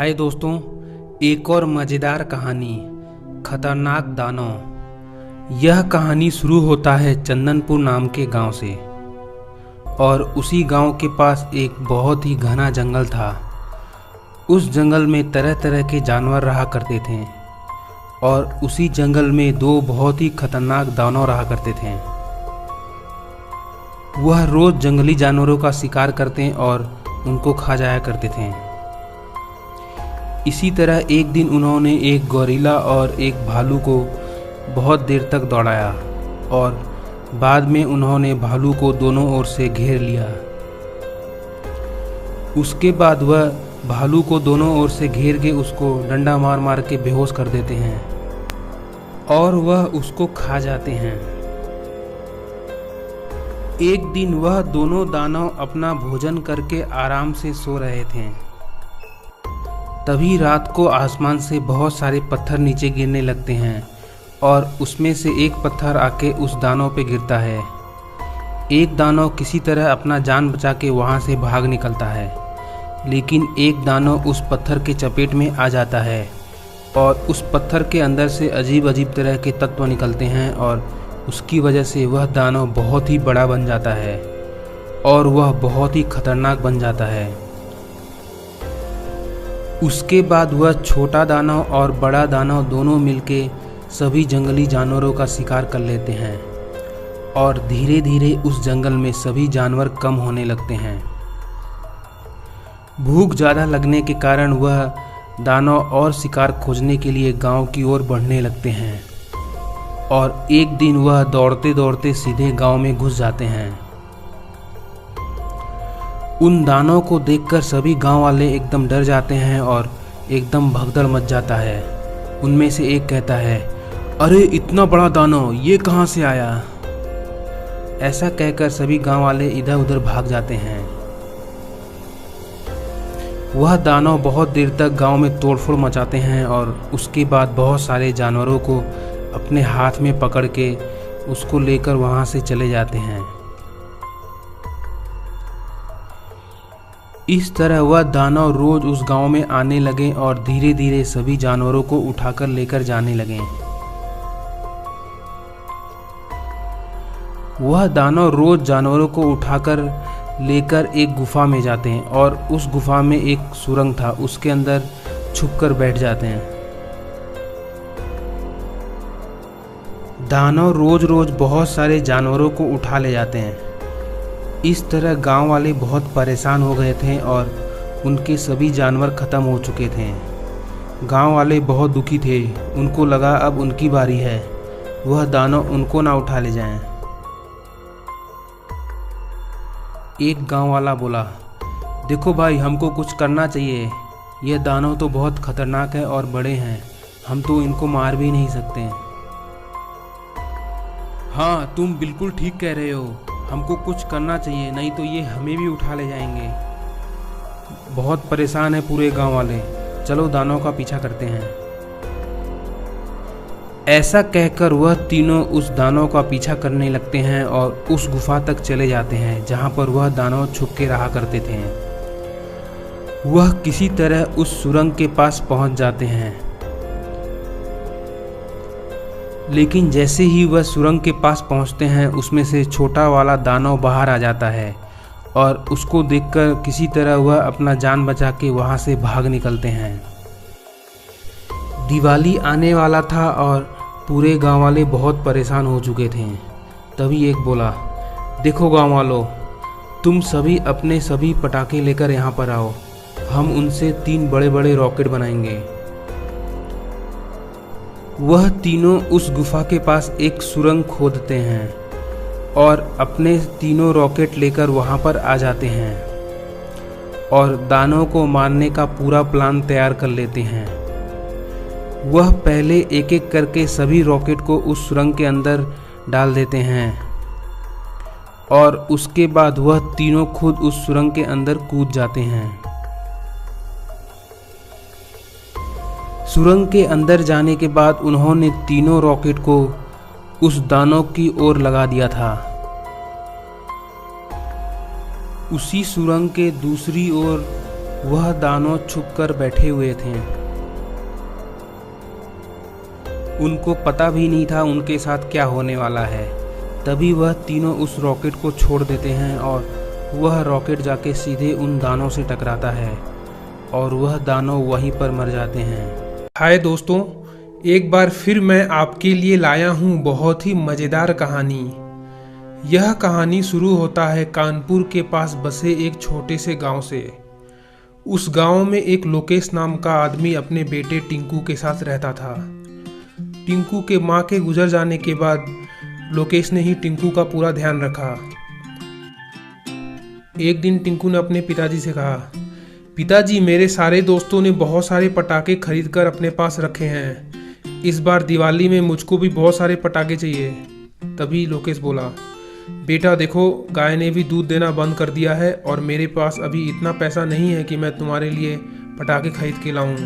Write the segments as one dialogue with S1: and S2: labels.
S1: हाय दोस्तों, एक और मज़ेदार कहानी खतरनाक दानव। यह कहानी शुरू होता है चंदनपुर नाम के गांव से। और उसी गांव के पास एक बहुत ही घना जंगल था। उस जंगल में तरह तरह के जानवर रहा करते थे और उसी जंगल में दो बहुत ही खतरनाक दानव रहा करते थे। वह रोज जंगली जानवरों का शिकार करते और उनको खा जाया करते थे। इसी तरह एक दिन उन्होंने एक गोरिल्ला और एक भालू को बहुत देर तक दौड़ाया और बाद में उन्होंने भालू को दोनों ओर से घेर लिया। उसके बाद वह भालू को दोनों ओर से घेर के उसको डंडा मार मार के बेहोश कर देते हैं और वह उसको खा जाते हैं। एक दिन वह दोनों दानव अपना भोजन करके आराम से सो रहे थे। तभी रात को आसमान से बहुत सारे पत्थर नीचे गिरने लगते हैं और उसमें से एक पत्थर आके उस दानव पे गिरता है। एक दानव किसी तरह अपना जान बचा के वहाँ से भाग निकलता है, लेकिन एक दानव उस पत्थर के चपेट में आ जाता है और उस पत्थर के अंदर से अजीब अजीब तरह के तत्व निकलते हैं और उसकी वजह से वह दानव बहुत ही बड़ा बन जाता है और वह बहुत ही खतरनाक बन जाता है। उसके बाद वह छोटा दानव और बड़ा दानव दोनों मिलके सभी जंगली जानवरों का शिकार कर लेते हैं और धीरे धीरे उस जंगल में सभी जानवर कम होने लगते हैं। भूख ज़्यादा लगने के कारण वह दानव और शिकार खोजने के लिए गांव की ओर बढ़ने लगते हैं और एक दिन वह दौड़ते दौड़ते सीधे गांव में घुस जाते हैं। उन दानों को देखकर सभी गांव वाले एकदम डर जाते हैं और एकदम भगदड़ मच जाता है। उनमें से एक कहता है, अरे इतना बड़ा दानव ये कहाँ से आया? ऐसा कहकर सभी गांव वाले इधर उधर भाग जाते हैं। वह दानव बहुत देर तक गांव में तोड़फोड़ मचाते हैं और उसके बाद बहुत सारे जानवरों को अपने हाथ में पकड़ के उसको लेकर वहाँ से चले जाते हैं। इस तरह वह दानव रोज उस गांव में आने लगे और धीरे धीरे सभी जानवरों को उठाकर लेकर जाने लगे। वह दानव रोज जानवरों को उठाकर लेकर एक गुफा में जाते हैं और उस गुफा में एक सुरंग था, उसके अंदर छुपकर बैठ जाते हैं। दानव रोज रोज बहुत सारे जानवरों को उठा ले जाते हैं। इस तरह गांव वाले बहुत परेशान हो गए थे और उनके सभी जानवर खत्म हो चुके थे। गांव वाले बहुत दुखी थे, उनको लगा अब उनकी बारी है, वह दानव उनको ना उठा ले जाएं। एक गांव वाला बोला, देखो भाई, हमको कुछ करना चाहिए, यह दानव तो बहुत खतरनाक है और बड़े हैं, हम तो इनको मार भी नहीं सकते। हाँ, तुम बिल्कुल ठीक कह रहे हो, हमको कुछ करना चाहिए, नहीं तो ये हमें भी उठा ले जाएंगे। बहुत परेशान है पूरे गांव वाले, चलो दानव का पीछा करते हैं। ऐसा कहकर वह तीनों उस दानव का पीछा करने लगते हैं और उस गुफा तक चले जाते हैं जहां पर वह दानव छुप के रहा करते थे। वह किसी तरह उस सुरंग के पास पहुंच जाते हैं, लेकिन जैसे ही वह सुरंग के पास पहुंचते हैं उसमें से छोटा वाला दानव बाहर आ जाता है और उसको देखकर किसी तरह वह अपना जान बचा के वहां से भाग निकलते हैं। दिवाली आने वाला था और पूरे गांव वाले बहुत परेशान हो चुके थे। तभी एक बोला, देखो गांव वालों, तुम सभी अपने सभी पटाखे लेकर यहाँ पर आओ, हम उनसे 3 बड़े बड़े रॉकेट बनाएंगे। वह तीनों उस गुफा के पास एक सुरंग खोदते हैं और अपने तीनों रॉकेट लेकर वहां पर आ जाते हैं और दानव को मारने का पूरा प्लान तैयार कर लेते हैं। वह पहले एक एक करके सभी रॉकेट को उस सुरंग के अंदर डाल देते हैं और उसके बाद वह तीनों खुद उस सुरंग के अंदर कूद जाते हैं। सुरंग के अंदर जाने के बाद उन्होंने तीनों रॉकेट को उस दानव की ओर लगा दिया था। उसी सुरंग के दूसरी ओर वह दानव छुपकर बैठे हुए थे। उनको पता भी नहीं था उनके साथ क्या होने वाला है। तभी वह तीनों उस रॉकेट को छोड़ देते हैं और वह रॉकेट जाके सीधे उन दानों से टकराता है और वह दानव वहीं पर मर जाते हैं।
S2: हाय दोस्तों, एक बार फिर मैं आपके लिए लाया हूँ बहुत ही मज़ेदार कहानी। यह कहानी शुरू होता है कानपुर के पास बसे एक छोटे से गांव से। उस गांव में एक लोकेश नाम का आदमी अपने बेटे टिंकू के साथ रहता था। टिंकू के माँ के गुजर जाने के बाद लोकेश ने ही टिंकू का पूरा ध्यान रखा। एक दिन टिंकू ने अपने पिताजी से कहा, पिताजी, मेरे सारे दोस्तों ने बहुत सारे पटाखे खरीद कर अपने पास रखे हैं। इस बार दिवाली में मुझको भी बहुत सारे पटाखे चाहिए। तभी लोकेश बोला, बेटा देखो, गाय ने भी दूध देना बंद कर दिया है और मेरे पास अभी इतना पैसा नहीं है कि मैं तुम्हारे लिए पटाखे खरीद के लाऊं।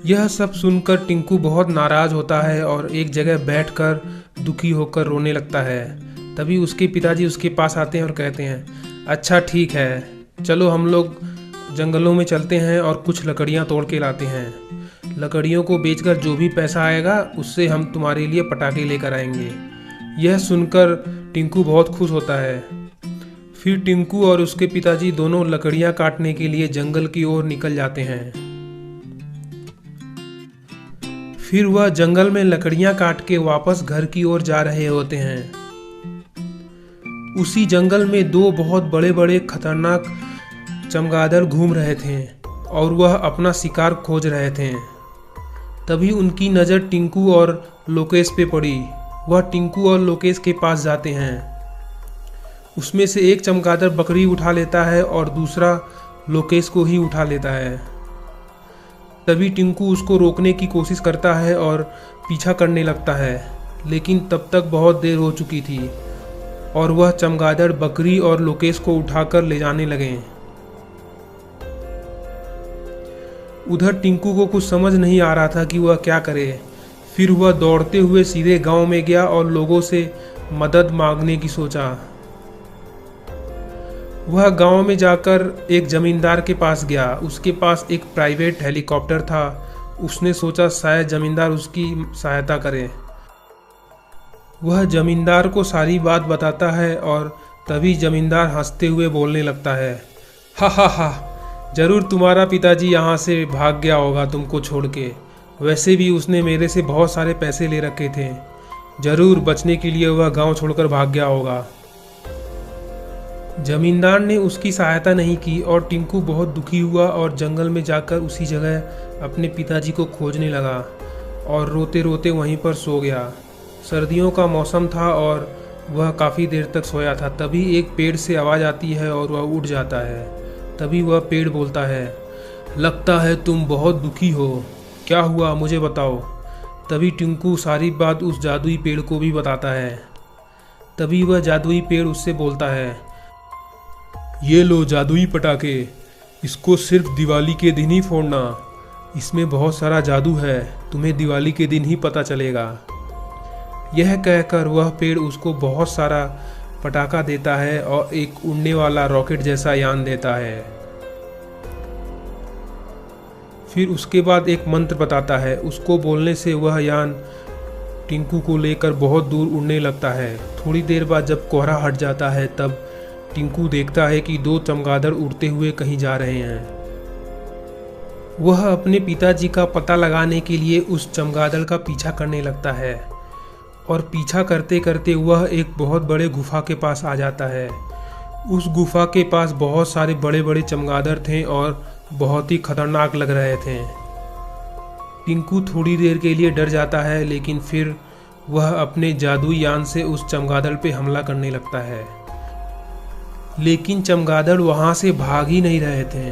S2: यह सब सुनकर टिंकू बहुत नाराज होता है और एक जगह बैठकर दुखी होकर रोने लगता है। तभी उसके पिताजी उसके पास आते हैं और कहते हैं, अच्छा ठीक है, चलो हम लोग जंगलों में चलते हैं और कुछ लकड़ियाँ तोड़ के लाते हैं। लकड़ियों को बेचकर जो भी पैसा आएगा उससे हम तुम्हारे लिए पटाखे लेकर आएंगे। यह सुनकर टिंकू बहुत खुश होता है। फिर टिंकू और उसके पिताजी दोनों लकड़ियाँ काटने के लिए जंगल की ओर निकल जाते हैं। फिर वह जंगल में लकड़ियाँ काट के वापस घर की ओर जा रहे होते हैं। उसी जंगल में दो बहुत बड़े बड़े खतरनाक चमगादड़ घूम रहे थे और वह अपना शिकार खोज रहे थे। तभी उनकी नज़र टिंकू और लोकेश पे पड़ी। वह टिंकू और लोकेश के पास जाते हैं। उसमें से एक चमगादड़ बकरी उठा लेता है और दूसरा लोकेश को ही उठा लेता है। तभी टिंकू उसको रोकने की कोशिश करता है और पीछा करने लगता है, लेकिन तब तक बहुत देर हो चुकी थी और वह चमगादड़ बकरी और लोकेश को उठाकर ले जाने लगे। उधर टिंकू को कुछ समझ नहीं आ रहा था कि वह क्या करे। फिर वह दौड़ते हुए सीधे गांव में गया और लोगों से मदद मांगने की सोचा। वह गांव में जाकर एक जमींदार के पास गया। उसके पास एक प्राइवेट हेलीकॉप्टर था। उसने सोचा शायद जमींदार उसकी सहायता करे। वह जमींदार को सारी बात बताता है और तभी जमींदार हंसते हुए बोलने लगता है, हा हा हा, जरूर तुम्हारा पिताजी यहाँ से भाग गया होगा तुमको छोड़ के। वैसे भी उसने मेरे से बहुत सारे पैसे ले रखे थे। जरूर बचने के लिए वह गांव छोड़कर भाग गया होगा। जमींदार ने उसकी सहायता नहीं की और टिंकू बहुत दुखी हुआ और जंगल में जाकर उसी जगह अपने पिताजी को खोजने लगा और रोते रोते वहीं पर सो गया। सर्दियों का मौसम था और वह काफ़ी देर तक सोया था। तभी एक पेड़ से आवाज़ आती है और वह उठ जाता है। तभी वह पेड़ बोलता है, लगता है तुम बहुत दुखी हो, क्या हुआ मुझे बताओ। तभी टिंकू सारी बात उस जादुई पेड़ को भी बताता है। तभी वह जादुई पेड़ उससे बोलता है, ये लो जादुई पटाखे, इसको सिर्फ दिवाली के दिन ही फोड़ना। इसमें बहुत सारा जादू है, तुम्हें दिवाली के दिन ही पता चलेगा। यह कहकर वह पेड़ उसको बहुत सारा पटाखा देता है और एक उड़ने वाला रॉकेट जैसा यान देता है। फिर उसके बाद एक मंत्र बताता है। उसको बोलने से वह यान टिंकू को लेकर बहुत दूर उड़ने लगता है। थोड़ी देर बाद जब कोहरा हट जाता है तब टिंकू देखता है कि दो चमगादड़ उड़ते हुए कहीं जा रहे हैं। वह अपने पिताजी का पता लगाने के लिए उस चमगादड़ का पीछा करने लगता है और पीछा करते करते वह एक बहुत बड़े गुफा के पास आ जाता है। उस गुफा के पास बहुत सारे बड़े बड़े चमगादड़ थे और बहुत ही खतरनाक लग रहे थे। टिंकू थोड़ी देर के लिए डर जाता है, लेकिन फिर वह अपने जादुई यान से उस चमगादड़ पे हमला करने लगता है। लेकिन चमगादड़ वहाँ से भाग ही नहीं रहे थे।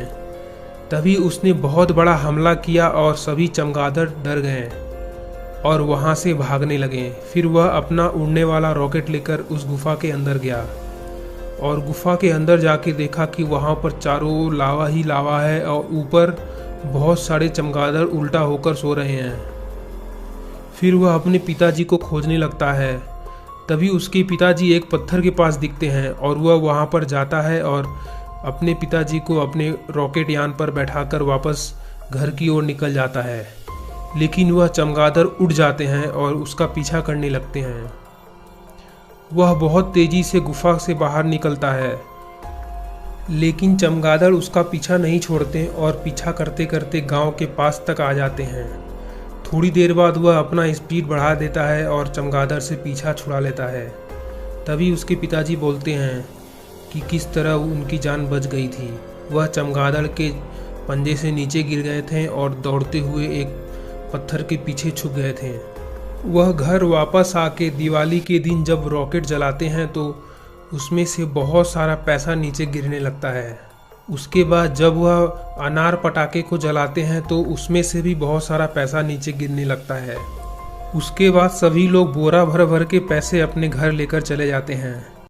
S2: तभी उसने बहुत बड़ा हमला किया और सभी चमगादड़ डर गए और वहाँ से भागने लगे। फिर वह अपना उड़ने वाला रॉकेट लेकर उस गुफा के अंदर गया और गुफा के अंदर जाके देखा कि वहाँ पर चारों ओर लावा ही लावा है और ऊपर बहुत सारे चमगादड़ उल्टा होकर सो रहे हैं। फिर वह अपने पिताजी को खोजने लगता है। तभी उसके पिताजी एक पत्थर के पास दिखते हैं और वह वहाँ पर जाता है और अपने पिताजी को अपने रॉकेट यान पर बैठाकर वापस घर की ओर निकल जाता है, लेकिन वह चमगादड़ उड़ जाते हैं और उसका पीछा करने लगते हैं। वह बहुत तेजी से गुफा से बाहर निकलता है, लेकिन चमगादड़ उसका पीछा नहीं छोड़ते और पीछा करते करते गांव के पास तक आ जाते हैं। थोड़ी देर बाद वह अपना स्पीड बढ़ा देता है और चमगादड़ से पीछा छुड़ा लेता है। तभी उसके पिताजी बोलते हैं कि किस तरह उनकी जान बच गई थी। वह चमगादड़ के पंजे से नीचे गिर गए थे और दौड़ते हुए एक पत्थर के पीछे छुप गए थे। वह घर वापस आके दिवाली के दिन जब रॉकेट जलाते हैं तो उसमें से बहुत सारा पैसा नीचे गिरने लगता है। उसके बाद जब वह अनार पटाखे को जलाते हैं तो उसमें से भी बहुत सारा पैसा नीचे गिरने लगता है। उसके बाद सभी लोग बोरा भर भर के पैसे अपने घर लेकर चले जाते हैं।